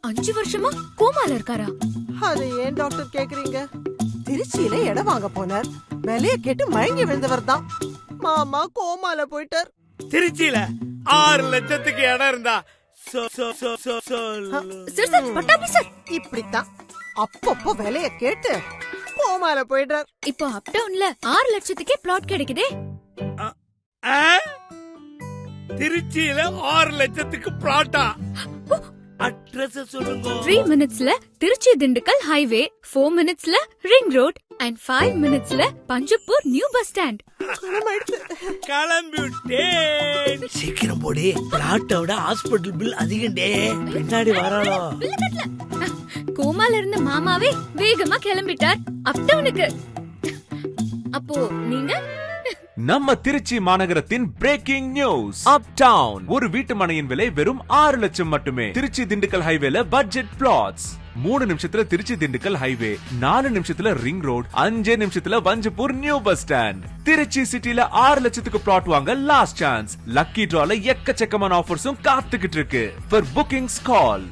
5 வருஷமா கோமால இருக்காரா? அது ஏன் டாக்டர் கேக்குறீங்க? திருச்சியில இடம் வாங்க போனார். விலைய கேட்டு மயங்கி விழுந்தவர் தான். மாமா கோமால போயிட்டார். திருச்சியில 6 லட்சத்துக்கு இடம் இருந்தா சார் சார் பட்டாபி சார், இப்படித்தான் அப்பப்போ விலைய கேட்டு கோமால போயிட்டார். இப்போ அப் டவுன்ல 6 லட்சத்துக்கே பிளாட் கிடைக்குதே. திருச்சியில 6 லட்சத்துக்கு பிளாட்டா? அட்ரஸ் சொல்லுங்க. 3 மினிட்ஸ்ல திருச்சி திண்டுக்கல் ஹைவே, 4 மினிட்ஸ்ல ரிங் ரோட் அண்ட் 5 மினிட்ஸ்ல பஞ்சப்பூர் நியூ பஸ் ஸ்டாண்ட். கிளம்பிட்டே. சீக்கிரம் போடி, பிளாட்டோட ஹாஸ்பிடல் பில் அதிகண்டே. பின்னாடி வராளோ? கோமால இருந்த மாமாவே வேகமா கிளம்பிட்டார் அப் டவுனுக்கு. அப்போ நீங்க நம்ம திருச்சி மாநகரத்தின் பிரேக்கிங் நியூஸ். அப் டவுன் ஒரு வீட்டு மனையின் விலை வெறும் 6 லட்சம் மட்டுமே. திருச்சி திண்டுக்கல் ஹைவேல பட்ஜெட் பிளாட்ஸ். 3 நிமிஷத்துல திருச்சி திண்டுக்கல் ஹைவே, 4 நிமிஷத்துல ரிங் ரோட், 5 நிமிஷத்துல Panjappur new bus stand. Trichy சிட்டில 6 லட்சத்துக்கு பிளாட் வாங்க லாஸ்ட் சான்ஸ். லக்கி டிரால எக்கச்சக்கமான ஆஃபர்ஸும் காத்துக்கிட்டு இருக்கு. For bookings call